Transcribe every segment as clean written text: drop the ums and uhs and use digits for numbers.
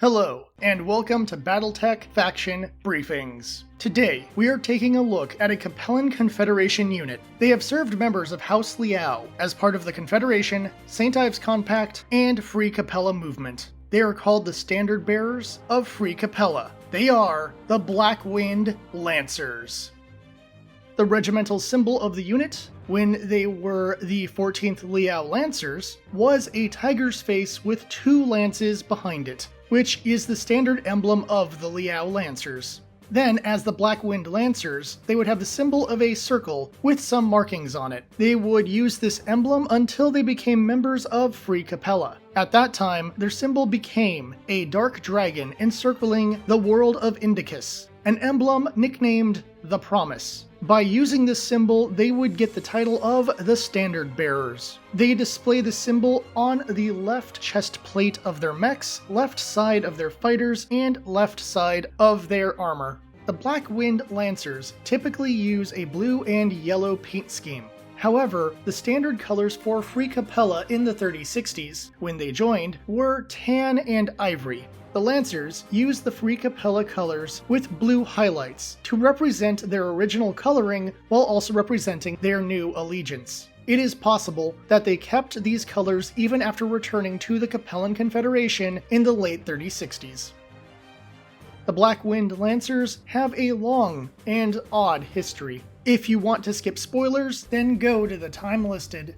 Hello, and welcome to BattleTech Faction Briefings. Today, we are taking a look at a Capellan Confederation unit. They have served members of House Liao as part of the Confederation, St. Ives Compact, and Free Capella movement. They are called the standard bearers of Free Capella. They are the Blackwind Lancers. The regimental symbol of the unit, when they were the 14th Liao Lancers, was a tiger's face with two lances behind it, which is the standard emblem of the Liao Lancers. Then, as the Blackwind Lancers, they would have the symbol of a circle with some markings on it. They would use this emblem until they became members of Free Capella. At that time, their symbol became a dark dragon encircling the world of Indicus, an emblem nicknamed the Promise. By using this symbol, they would get the title of the Standard Bearers. They display the symbol on the left chest plate of their mechs, left side of their fighters, and left side of their armor. The Blackwind Lancers typically use a blue and yellow paint scheme. However, the standard colors for Free Capella in the 3060s, when they joined, were tan and ivory. The Lancers used the Free Capella colors with blue highlights to represent their original coloring while also representing their new allegiance. It is possible that they kept these colors even after returning to the Capellan Confederation in the late 3060s. The Blackwind Lancers have a long and odd history. If you want to skip spoilers, then go to the time listed.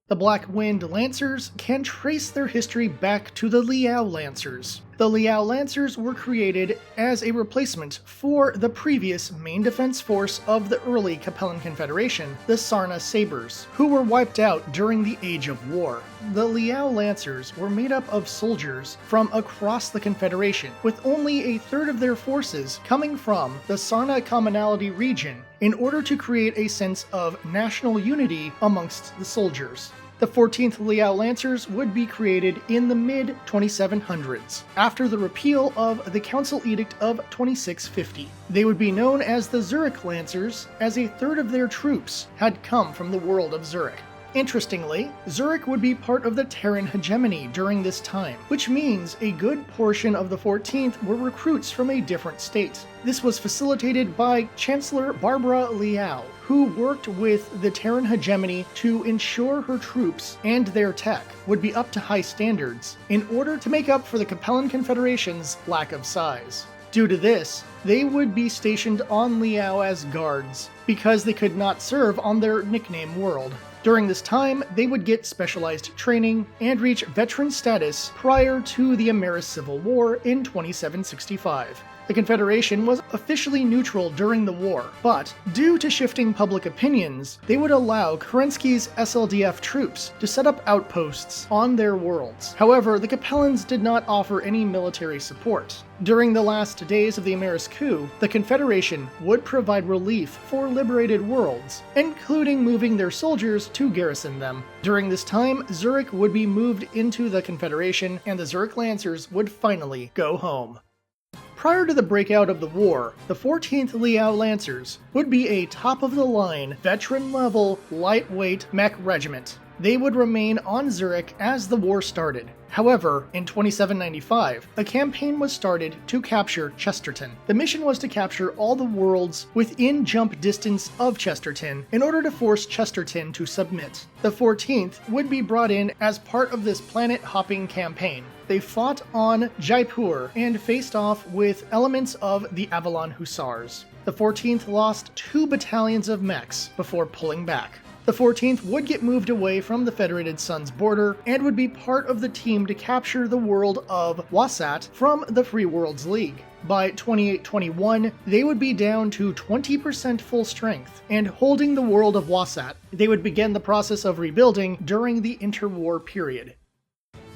The Blackwind Lancers can trace their history back to the Liao Lancers. The Liao Lancers were created as a replacement for the previous main defense force of the early Capellan Confederation, the Sarna Sabres, who were wiped out during the Age of War. The Liao Lancers were made up of soldiers from across the Confederation, with only a third of their forces coming from the Sarna Commonality region in order to create a sense of national unity amongst the soldiers. The 14th Liao Lancers would be created in the mid-2700s, after the repeal of the Council Edict of 2650. They would be known as the Zurich Lancers, as a third of their troops had come from the world of Zurich. Interestingly, Zurich would be part of the Terran hegemony during this time, which means a good portion of the 14th were recruits from a different state. This was facilitated by Chancellor Barbara Liao, who worked with the Terran hegemony to ensure her troops and their tech would be up to high standards in order to make up for the Capellan Confederation's lack of size. Due to this, they would be stationed on Liao as guards, because they could not serve on their nickname world. During this time, they would get specialized training and reach veteran status prior to the Ameris Civil War in 2765. The Confederation was officially neutral during the war, but due to shifting public opinions, they would allow Kerensky's SLDF troops to set up outposts on their worlds. However, the Capellans did not offer any military support. During the last days of the Ameris coup, the Confederation would provide relief for liberated worlds, including moving their soldiers to garrison them. During this time, Zurich would be moved into the Confederation, and the Zurich Lancers would finally go home. Prior to the breakout of the war, the 14th Liao Lancers would be a top-of-the-line, veteran-level, lightweight mech regiment. They would remain on Zurich as the war started. However, in 2795, a campaign was started to capture Chesterton. The mission was to capture all the worlds within jump distance of Chesterton in order to force Chesterton to submit. The 14th would be brought in as part of this planet-hopping campaign. They fought on Jaipur and faced off with elements of the Avalon Hussars. The 14th lost 2 battalions of mechs before pulling back. The 14th would get moved away from the Federated Sun's border and would be part of the team to capture the world of Wasat from the Free Worlds League. By 2821, they would be down to 20% full strength and holding the world of Wasat. They would begin the process of rebuilding during the interwar period.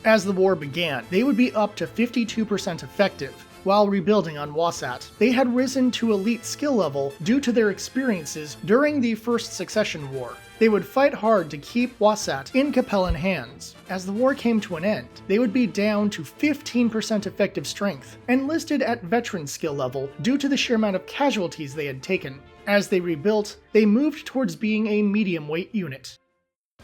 As the war began, they would be up to 52% effective. While rebuilding on Wasat, they had risen to elite skill level due to their experiences during the First Succession War. They would fight hard to keep Wasat in Capellan hands. As the war came to an end, they would be down to 15% effective strength and listed at veteran skill level due to the sheer amount of casualties they had taken. As they rebuilt, they moved towards being a medium weight unit.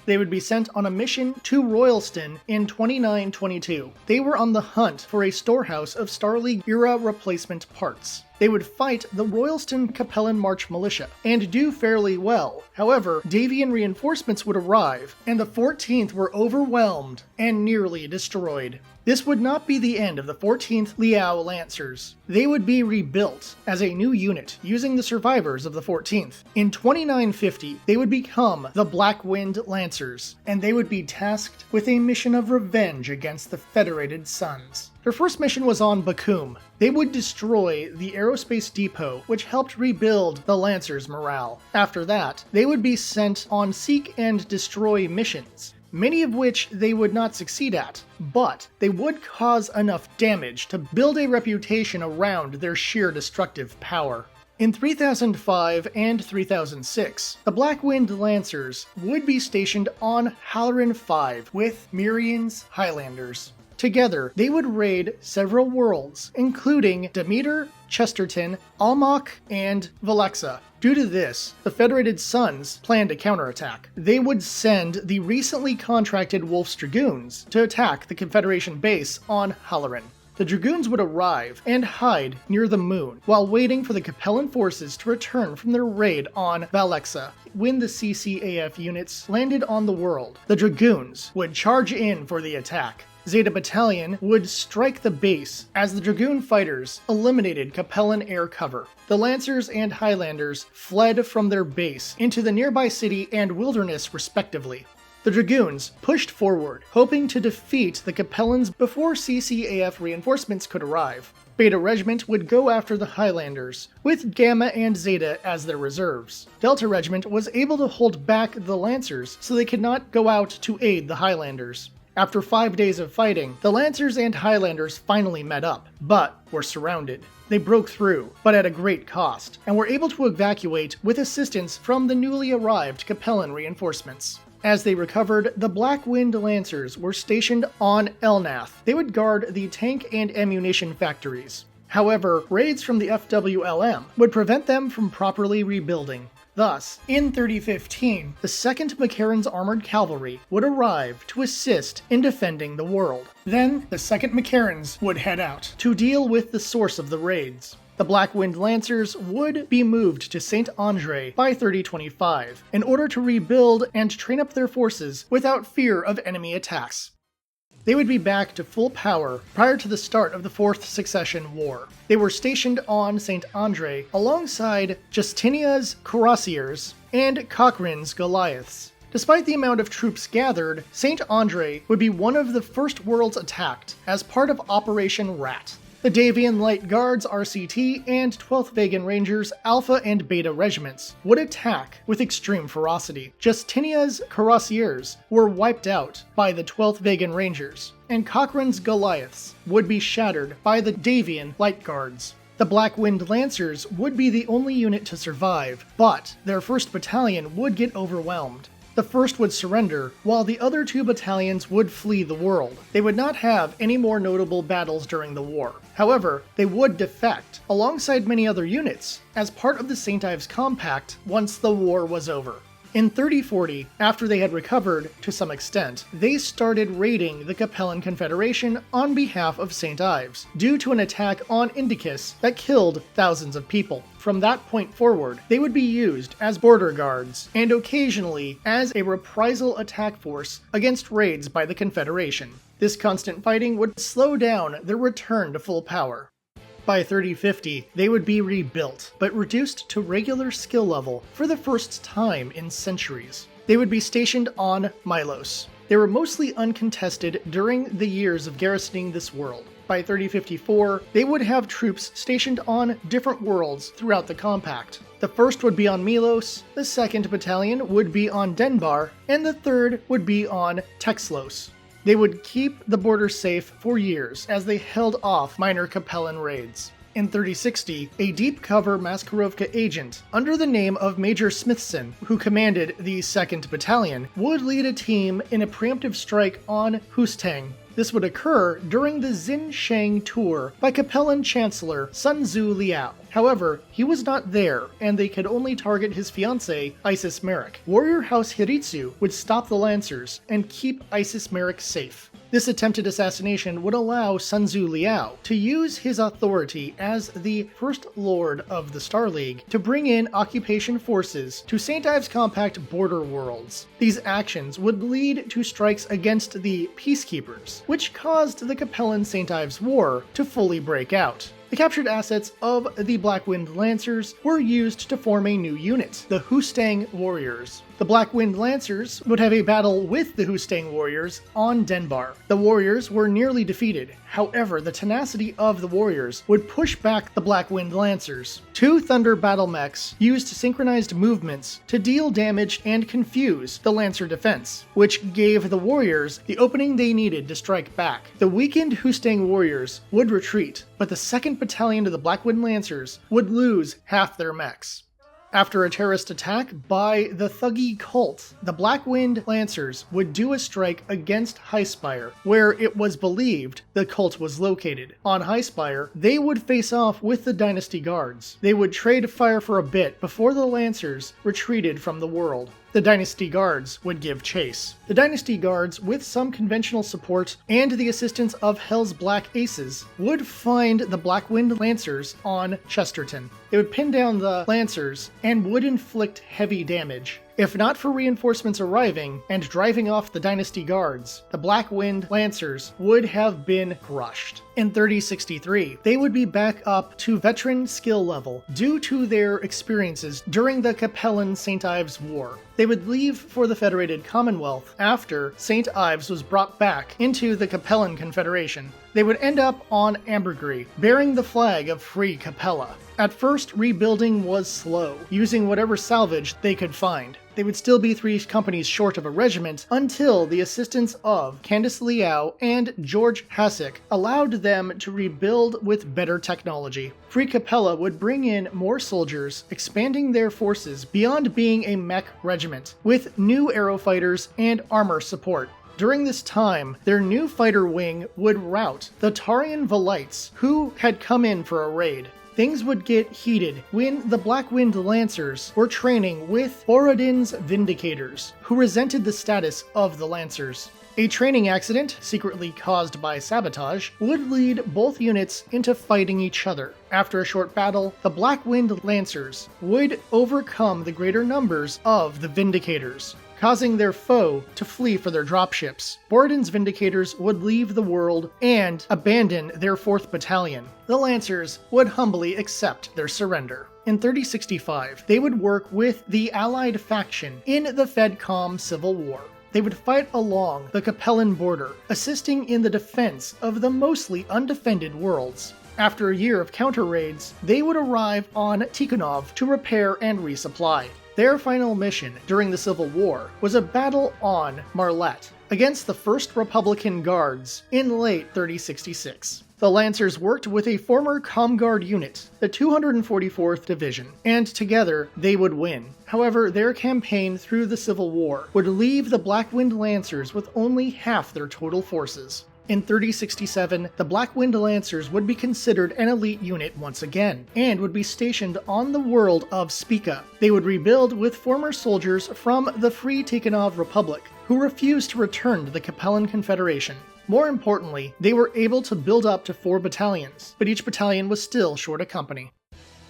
They would be sent on a mission to Royalston in 2922. They were on the hunt for a storehouse of Star League-era replacement parts. They would fight the Royalston Capellan March militia, and do fairly well. However, Davian reinforcements would arrive, and the 14th were overwhelmed and nearly destroyed. This would not be the end of the 14th Liao Lancers. They would be rebuilt as a new unit using the survivors of the 14th. In 2950, they would become the Blackwind Lancers, and they would be tasked with a mission of revenge against the Federated Suns. Their first mission was on Bakum. They would destroy the aerospace depot, which helped rebuild the Lancers' morale. After that, they would be sent on seek and destroy missions, many of which they would not succeed at, but they would cause enough damage to build a reputation around their sheer destructive power. In 3005 and 3006, the Blackwind Lancers would be stationed on Halloran V with Mirian's Highlanders. Together, they would raid several worlds, including Demeter, Chesterton, Almach, and Valexa. Due to this, the Federated Suns planned a counterattack. They would send the recently contracted Wolf's Dragoons to attack the Confederation base on Halloran. The Dragoons would arrive and hide near the moon while waiting for the Capellan forces to return from their raid on Valexa. When the CCAF units landed on the world, the Dragoons would charge in for the attack. Zeta Battalion would strike the base as the Dragoon fighters eliminated Capellan air cover. The Lancers and Highlanders fled from their base into the nearby city and wilderness respectively. The Dragoons pushed forward, hoping to defeat the Capellans before CCAF reinforcements could arrive. Beta Regiment would go after the Highlanders, with Gamma and Zeta as their reserves. Delta Regiment was able to hold back the Lancers so they could not go out to aid the Highlanders. After 5 days of fighting, the Lancers and Highlanders finally met up, but were surrounded. They broke through, but at a great cost, and were able to evacuate with assistance from the newly arrived Capellan reinforcements. As they recovered, the Blackwind Lancers were stationed on Elnath. They would guard the tank and ammunition factories. However, raids from the FWLM would prevent them from properly rebuilding. Thus, in 3015, the 2nd McCarran's Armored Cavalry would arrive to assist in defending the world. Then, the 2nd McCarran's would head out to deal with the source of the raids. The Blackwind Lancers would be moved to St. Andre by 3025 in order to rebuild and train up their forces without fear of enemy attacks. They would be back to full power prior to the start of the Fourth Succession War. They were stationed on St. Andre alongside Justinia's Cuirassiers and Cochrane's Goliaths. Despite the amount of troops gathered, St. Andre would be one of the first worlds attacked as part of Operation Rat. The Davian Light Guards RCT and 12th Vegan Rangers Alpha and Beta regiments would attack with extreme ferocity. Justinia's Cuirassiers were wiped out by the 12th Vegan Rangers, and Cochrane's Goliaths would be shattered by the Davian Light Guards. The Blackwind Lancers would be the only unit to survive, but their 1st Battalion would get overwhelmed. The 1st would surrender, while the other 2 battalions would flee the world. They would not have any more notable battles during the war. However, they would defect, alongside many other units, as part of the St. Ives Compact once the war was over. In 3040, after they had recovered to some extent, they started raiding the Capellan Confederation on behalf of St. Ives, due to an attack on Indicus that killed thousands of people. From that point forward, they would be used as border guards, and occasionally as a reprisal attack force against raids by the Confederation. This constant fighting would slow down their return to full power. By 3050, they would be rebuilt, but reduced to regular skill level for the first time in centuries. They would be stationed on Milos. They were mostly uncontested during the years of garrisoning this world. By 3054, they would have troops stationed on different worlds throughout the Compact. The 1st would be on Milos, the 2nd Battalion would be on Denbar, and the 3rd would be on Texlos. They would keep the border safe for years as they held off minor Capellan raids. In 3060, a deep-cover Maskarovka agent, under the name of Major Smithson, who commanded the 2nd Battalion, would lead a team in a preemptive strike on Hustang. This would occur during the Xin Shang tour by Capellan Chancellor Sun Tzu Liao. However, he was not there, and they could only target his fiancée, Isis Merrick. Warrior House Hiritsu would stop the Lancers and keep Isis Merrick safe. This attempted assassination would allow Sun Tzu Liao to use his authority as the First Lord of the Star League to bring in occupation forces to St. Ives Compact border worlds. These actions would lead to strikes against the Peacekeepers, which caused the Capellan St. Ives War to fully break out. The captured assets of the Blackwind Lancers were used to form a new unit, the Hustang Warriors. The Blackwind Lancers would have a battle with the Hustang Warriors on Denbar. The Warriors were nearly defeated. However, the tenacity of the Warriors would push back the Blackwind Lancers. Two Thunder battle mechs used synchronized movements to deal damage and confuse the Lancer defense, which gave the Warriors the opening they needed to strike back. The weakened Hustang Warriors would retreat, but the 2nd Battalion of the Blackwind Lancers would lose half their mechs. After a terrorist attack by the Thuggee cult, the Blackwind Lancers would do a strike against Highspire, where it was believed the cult was located. On Highspire, they would face off with the Dynasty Guards. They would trade fire for a bit before the Lancers retreated from the world. The Dynasty Guards would give chase. The Dynasty Guards, with some conventional support and the assistance of Hell's Black Aces, would find the Blackwind Lancers on Chesterton. They would pin down the Lancers and would inflict heavy damage. If not for reinforcements arriving and driving off the Dynasty Guards, the Blackwind Lancers would have been crushed. In 3063, they would be back up to veteran skill level due to their experiences during the Capellan St. Ives War. They would leave for the Federated Commonwealth after St. Ives was brought back into the Capellan Confederation. They would end up on Ambergris, bearing the flag of Free Capella. At first, rebuilding was slow, using whatever salvage they could find. They would still be 3 companies short of a regiment until the assistance of Candice Liao and George Hasek allowed them to rebuild with better technology. Free Capella would bring in more soldiers, expanding their forces beyond being a mech regiment, with new aerofighters and armor support. During this time, their new fighter wing would rout the Tarian Velites, who had come in for a raid. Things would get heated when the Blackwind Lancers were training with Borodin's Vindicators, who resented the status of the Lancers. A training accident, secretly caused by sabotage, would lead both units into fighting each other. After a short battle, the Blackwind Lancers would overcome the greater numbers of the Vindicators, causing their foe to flee for their dropships. Borodin's Vindicators would leave the world and abandon their 4th Battalion. The Lancers would humbly accept their surrender. In 3065, they would work with the Allied faction in the Fedcom Civil War. They would fight along the Capellan border, assisting in the defense of the mostly undefended worlds. After a year of counter-raids, they would arrive on Tikhonov to repair and resupply. Their final mission during the Civil War was a battle on Marlette against the 1st Republican Guards in late 3066. The Lancers worked with a former Comguard unit, the 244th Division, and together they would win. However, their campaign through the Civil War would leave the Blackwind Lancers with only half their total forces. In 3067, the Blackwind Lancers would be considered an elite unit once again, and would be stationed on the world of Spica. They would rebuild with former soldiers from the Free Tikhonov Republic, who refused to return to the Capellan Confederation. More importantly, they were able to build up to 4 battalions, but each battalion was still short a company.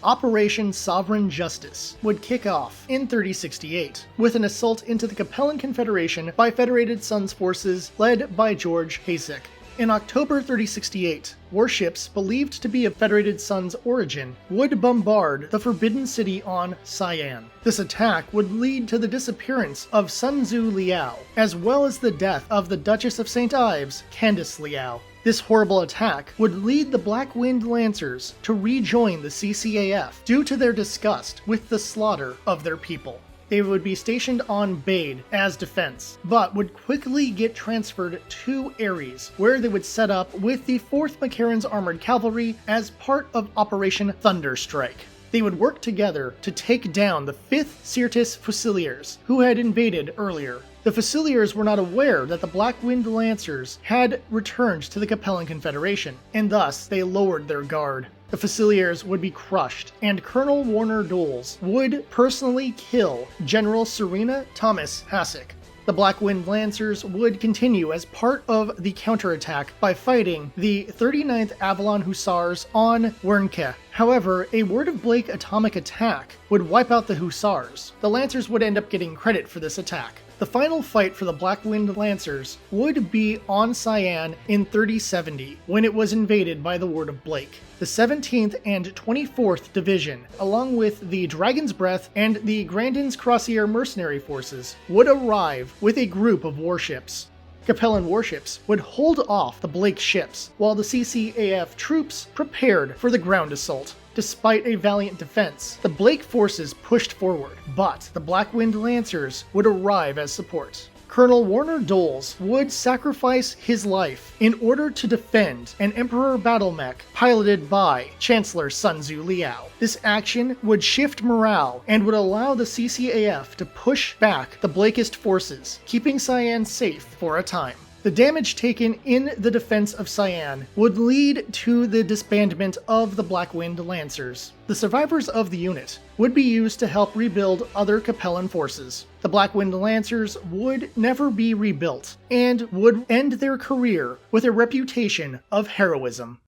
Operation Sovereign Justice would kick off in 3068, with an assault into the Capellan Confederation by Federated Sons forces led by George Hasek. In October 3068, warships believed to be of Federated Sons' origin would bombard the Forbidden City on Cyan. This attack would lead to the disappearance of Sun Tzu Liao, as well as the death of the Duchess of St. Ives, Candice Liao. This horrible attack would lead the Blackwind Lancers to rejoin the CCAF due to their disgust with the slaughter of their people. They would be stationed on Bade as defense, but would quickly get transferred to Ares, where they would set up with the 4th Macaron's Armored Cavalry as part of Operation Thunderstrike. They would work together to take down the 5th Syrtis Fusiliers, who had invaded earlier. The Fusiliers were not aware that the Blackwind Lancers had returned to the Capellan Confederation, and thus they lowered their guard. The Fusiliers would be crushed, and Colonel Warner Doles would personally kill General Serena Thomas Hasek. The Blackwind Lancers would continue as part of the counterattack by fighting the 39th Avalon Hussars on Wernke. However, a Word of Blake atomic attack would wipe out the Hussars. The Lancers would end up getting credit for this attack. The final fight for the Blackwind Lancers would be on Cyan in 3070, when it was invaded by the Word of Blake. The 17th and 24th Division, along with the Dragon's Breath and the Grandin's Crossier mercenary forces, would arrive with a group of warships. Capellan warships would hold off the Blake ships, while the CCAF troops prepared for the ground assault. Despite a valiant defense, the Blake forces pushed forward, but the Blackwind Lancers would arrive as support. Colonel Warner Doles would sacrifice his life in order to defend an Emperor battle mech piloted by Chancellor Sun Tzu Liao. This action would shift morale and would allow the CCAF to push back the Blakist forces, keeping Cyan safe for a time. The damage taken in the defense of Cyan would lead to the disbandment of the Blackwind Lancers. The survivors of the unit would be used to help rebuild other Capellan forces. The Blackwind Lancers would never be rebuilt and would end their career with a reputation of heroism.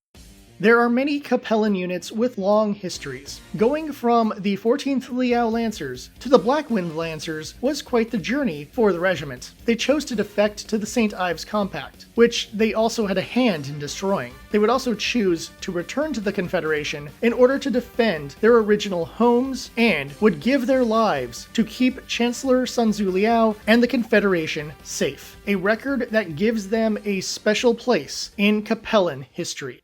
There are many Capellan units with long histories. Going from the 14th Liao Lancers to the Blackwind Lancers was quite the journey for the regiment. They chose to defect to the St. Ives Compact, which they also had a hand in destroying. They would also choose to return to the Confederation in order to defend their original homes and would give their lives to keep Chancellor Sun Tzu Liao and the Confederation safe, a record that gives them a special place in Capellan history.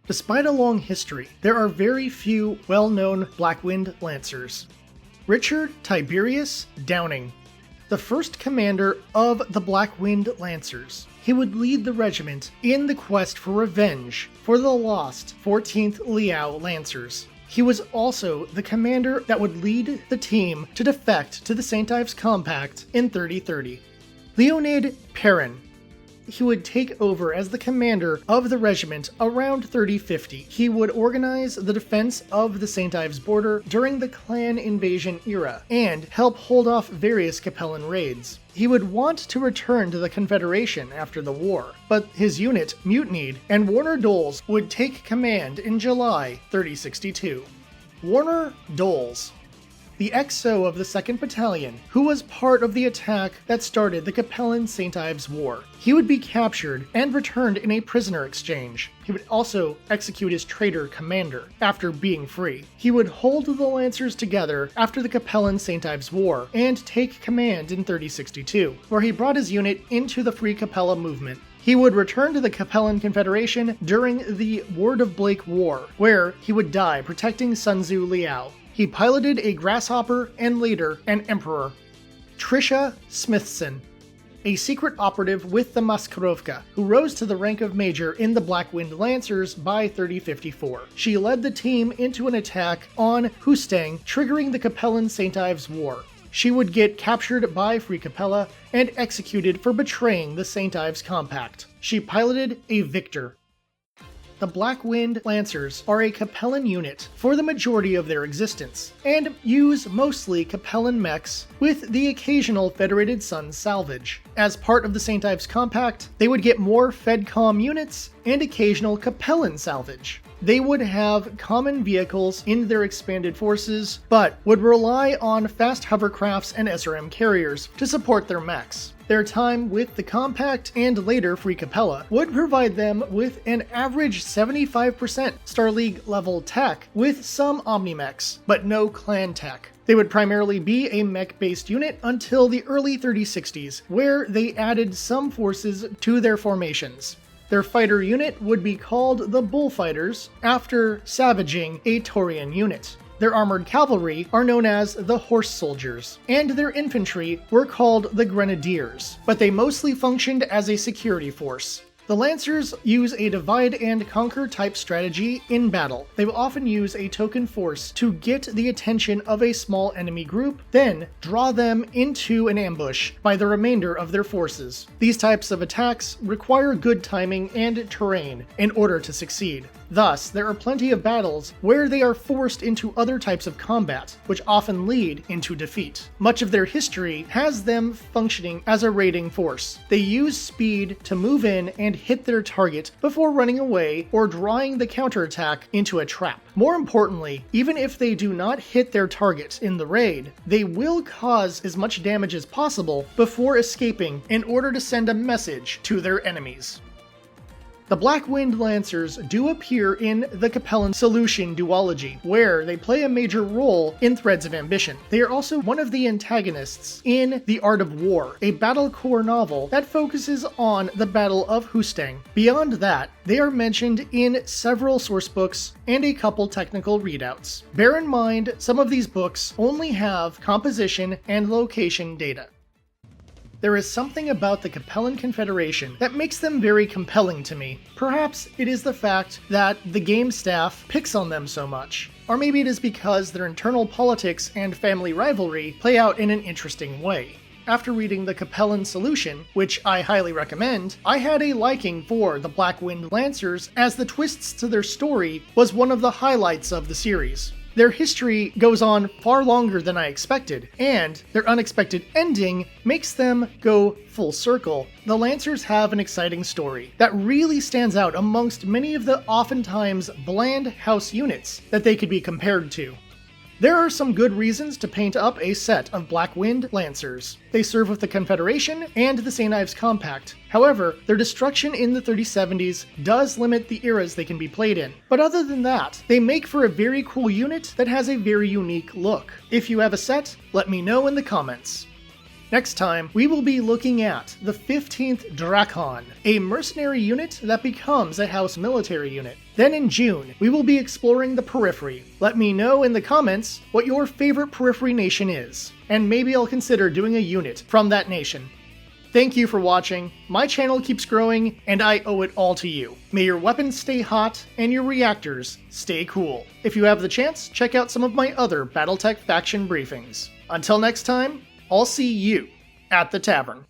Despite a long history, there are very few well-known Blackwind Lancers. Richard Tiberius Downing, the first commander of the Blackwind Lancers. He would lead the regiment in the quest for revenge for the lost 14th Liao Lancers. He was also the commander that would lead the team to defect to the St. Ives Compact in 3030. Leonid Perrin. He would take over as the commander of the regiment around 3050. He would organize the defense of the St. Ives border during the clan invasion era and help hold off various Capellan raids. He would want to return to the Confederation after the war, but his unit mutinied and Warner Doles would take command in July 3062. Warner Doles, the XO of the 2nd Battalion, who was part of the attack that started the Capellan St. Ives War. He would be captured and returned in a prisoner exchange. He would also execute his traitor commander after being free. He would hold the Lancers together after the Capellan St. Ives War and take command in 3062, where he brought his unit into the Free Capella movement. He would return to the Capellan Confederation during the Word of Blake War, where he would die protecting Sun Tzu Liao. He piloted a Grasshopper and later an Emperor. Tricia Smithson, a secret operative with the Maskarovka, who rose to the rank of Major in the Blackwind Lancers by 3054. She led the team into an attack on Hustang, triggering the Capellan St. Ives War. She would get captured by Free Capella and executed for betraying the St. Ives Compact. She piloted a Victor. The Blackwind Lancers are a Capellan unit for the majority of their existence, and use mostly Capellan mechs with the occasional Federated Sun salvage. As part of the St. Ives Compact, they would get more Fedcom units and occasional Capellan salvage. They would have common vehicles in their expanded forces, but would rely on fast hovercrafts and SRM carriers to support their mechs. Their time with the Compact and later Free Capella would provide them with an average 75% Star League level tech with some Omnimechs, but no clan tech. They would primarily be a mech-based unit until the early 3060s, where they added some forces to their formations. Their fighter unit would be called the Bullfighters, after savaging a Taurian unit. Their armored cavalry are known as the Horse Soldiers, and their infantry were called the Grenadiers, but they mostly functioned as a security force. The Lancers use a divide and conquer type strategy in battle. They will often use a token force to get the attention of a small enemy group, then draw them into an ambush by the remainder of their forces. These types of attacks require good timing and terrain in order to succeed. Thus, there are plenty of battles where they are forced into other types of combat, which often lead into defeat. Much of their history has them functioning as a raiding force. They use speed to move in and hit their target before running away or drawing the counterattack into a trap. More importantly, even if they do not hit their target in the raid, they will cause as much damage as possible before escaping in order to send a message to their enemies. The Blackwind Lancers do appear in the Capellan Solution duology, where they play a major role in Threads of Ambition. They are also one of the antagonists in The Art of War, a battlecore novel that focuses on the Battle of Hustang. Beyond that, they are mentioned in several sourcebooks and a couple technical readouts. Bear in mind, some of these books only have composition and location data. There is something about the Capellan Confederation that makes them very compelling to me. Perhaps it is the fact that the game staff picks on them so much. Or maybe it is because their internal politics and family rivalry play out in an interesting way. After reading the Capellan Solution, which I highly recommend, I had a liking for the Blackwind Lancers as the twists to their story was one of the highlights of the series. Their history goes on far longer than I expected, and their unexpected ending makes them go full circle. The Lancers have an exciting story that really stands out amongst many of the oftentimes bland house units that they could be compared to. There are some good reasons to paint up a set of Blackwind Lancers. They serve with the Confederation and the St. Ives Compact. However, their destruction in the 3070s does limit the eras they can be played in. But other than that, they make for a very cool unit that has a very unique look. If you have a set, let me know in the comments. Next time, we will be looking at the 15th Drakon, a mercenary unit that becomes a house military unit. Then in June, we will be exploring the Periphery. Let me know in the comments what your favorite Periphery nation is, and maybe I'll consider doing a unit from that nation. Thank you for watching. My channel keeps growing, and I owe it all to you. May your weapons stay hot, and your reactors stay cool. If you have the chance, check out some of my other BattleTech faction briefings. Until next time, I'll see you at the tavern.